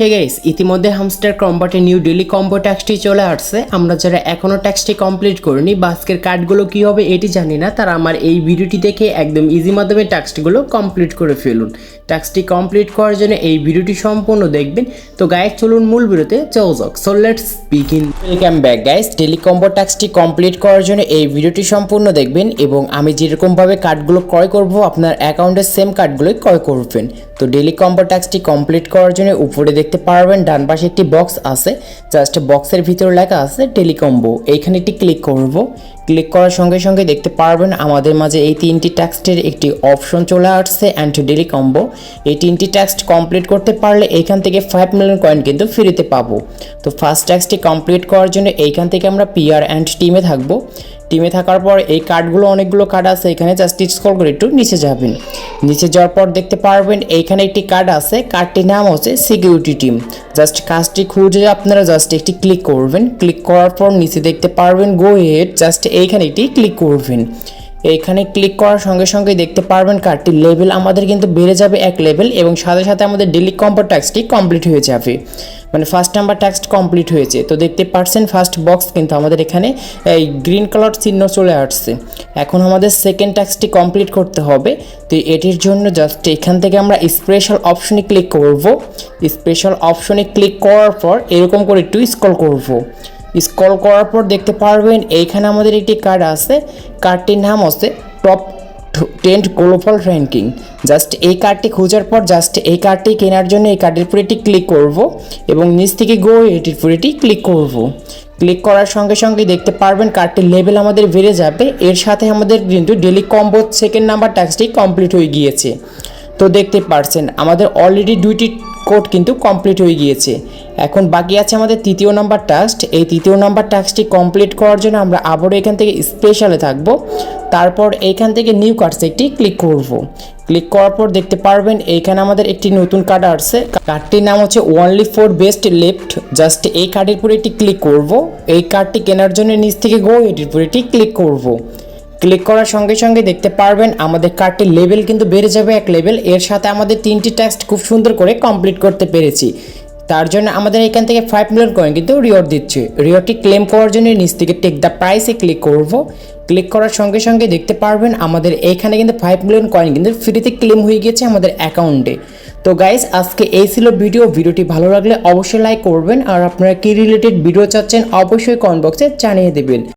Hey guys, ইতিমধ্যে hamster কম্বাটের new daily combo ট্যাক্সটি চলে আসছে। আমরা যারা এখনও ট্যাক্সটি কমপ্লিট করিনি বা আজকের কার্ডগুলো কী হবে এটি জানি না, তারা আমার এই ভিডিওটি দেখে একদম ইজি মাধ্যমে ট্যাক্সটিগুলো কমপ্লিট করে ফেলুন। ট্যাক্সটি কমপ্লিট করার জন্য এই ভিডিওটি সম্পূর্ণ দেখবেন। তো গাইস চলুন মূল ভিডিওতে যাওয়া যাক। So let's begin. Welcome back guys, daily combo ট্যাক্সটি কমপ্লিট করার জন্য এই ভিডিওটি সম্পূর্ণ দেখবেন এবং আমি যেরকমভাবে কার্ডগুলো ক্রয় করব আপনার অ্যাকাউন্টের সেম কার্ডগুলোই ক্রয় করবেন। তো ডেইলি কম্বো ট্যাক্সটি কমপ্লিট করার জন্য উপরে দেখতে পারবেন ডান পাশে একটি বক্স আছে, জাস্ট বক্সের ভিতরে লেখা আছে ডেইলি কম্বো। এইখানে একটি ক্লিক করব। ক্লিক করার সঙ্গে সঙ্গে দেখতে পারবেন আমাদের মাঝে এই তিনটি ট্যাক্সটের একটি অপশন চলে আসছে অ্যান্ড ডেইলি কম্বো। এই তিনটি ট্যাক্স কমপ্লিট করতে পারলে এইখান থেকে 5 মিলিয়ন কয়েন কিন্তু ফ্রিতে পাবো। তো ফার্স্ট ট্যাক্সটি কমপ্লিট করার জন্য এইখান থেকে আমরা পিআর অ্যান্ড টিমে থাকবো। টিমে থাকার পর এই কার্ডগুলো অনেকগুলো কার্ড আছে, এখানে জাস্ট স্ক্রল করে একটু নিচে যাবেন। নিচে যাওয়ার পর দেখতে পারবেন এইখানে একটি কার্ড আছে, কার্ডটির নাম হচ্ছে সিকিউরিটি টিম। জাস্ট কাজটি খুঁজে আপনারা জাস্ট একটি ক্লিক করবেন। ক্লিক করার পর নিচে দেখতে পারবেন গো হেড, জাস্ট এইখানে একটি ক্লিক করবেন। এইখানে ক্লিক করার সঙ্গে সঙ্গে দেখতে পারবেন কার্ডটির লেভেল আমাদের কিন্তু বেড়ে যাবে 1 লেভেল এবং সাথে সাথে আমাদের ডেইলি কম্বো ট্যাক্সটি কমপ্লিট হয়ে যাবে। মানে ফার্স্ট নাম্বার ট্যাক্স কমপ্লিট হয়েছে। তো দেখতে পাচ্ছেন ফার্স্ট বক্স কিন্তু আমাদের এখানে এই গ্রিন কালার চিহ্ন চলে আসছে। এখন আমাদের সেকেন্ড ট্যাক্সটি কমপ্লিট করতে হবে। তো এটির জন্য জাস্ট এখান থেকে আমরা স্পেশাল অপশনে ক্লিক করব। স্পেশাল অপশনে ক্লিক করার পর এরকম করে একটু স্ক্রল করব। স্ক্রল করার পর দেখতে পারবেন এইখানে আমাদের একটি কার্ড আছে, কার্ডটির নাম হচ্ছে টপ 10 গ্লোবাল র্যাঙ্কিং। জাস্ট এই কার্ডটি খোঁজার পর জাস্ট এই কার্ডটি কেনার জন্য এই কার্ডের উপরে এটি ক্লিক করব এবং নিচ থেকে গো এটির উপরে এটি ক্লিক করব। ক্লিক করার সঙ্গে সঙ্গে দেখতে পারবেন কার্ডটির লেভেল আমাদের বেড়ে যাবে। এর সাথে আমাদের কিন্তু ডেইলি কম্বো সেকেন্ড নাম্বার ট্যাক্সটি কমপ্লিট হয়ে গিয়েছে। তো দেখতে পারছেন আমাদের অলরেডি 2টি কোড কিন্তু কমপ্লিট হয়ে গিয়েছে। এখন বাকি আছে আমাদের তৃতীয় নাম্বার টাস্ক। এই তৃতীয় নাম্বার টাস্কটি কমপ্লিট করার জন্য আমরা আবারও এখান থেকে স্পেশালে থাকব। তারপর এইখান থেকে নিউ কার্ডসে একটি ক্লিক করব। ক্লিক করার পর দেখতে পারবেন এইখানে আমাদের একটি নতুন কার্ড আসছে, কার্ডটির নাম হচ্ছে only for best left. Just এই কার্ডের উপরে একটি ক্লিক করব। এই কার্ডটি কেনার জন্য নিচ থেকে গো এটির উপরে একটি ক্লিক করব। ক্লিক করার সঙ্গে সঙ্গে দেখতে পারবেন আমাদের কার্ডটির লেভেল কিন্তু বেড়ে যাবে 1 লেভেল। এর সাথে আমাদের 3টি ট্যাক্স খুব সুন্দর করে কমপ্লিট করতে পেরেছি। তার জন্য আমাদের এখান থেকে 5 মিলিয়ন কয়েন কিন্তু রিওয়ার্ড দিচ্ছে। রিওয়ার্ডটি ক্লেম করার জন্য নিচ থেকে টেক দ্য প্রাইসে ক্লিক করব। ক্লিক করার সঙ্গে সঙ্গে দেখতে পারবেন আমাদের এইখানে কিন্তু 5 মিলিয়ন কয়েন কিন্তু ফ্রিতে ক্লেম হয়ে গিয়েছে আমাদের অ্যাকাউন্টে। তো গাইস আজকে এই ছিল ভিডিওটি ভালো লাগলে অবশ্যই লাইক করবেন আর আপনারা কি রিলেটেড ভিডিও চাচ্ছেন অবশ্যই কমেন্ট বক্সে জানিয়ে দেবেন।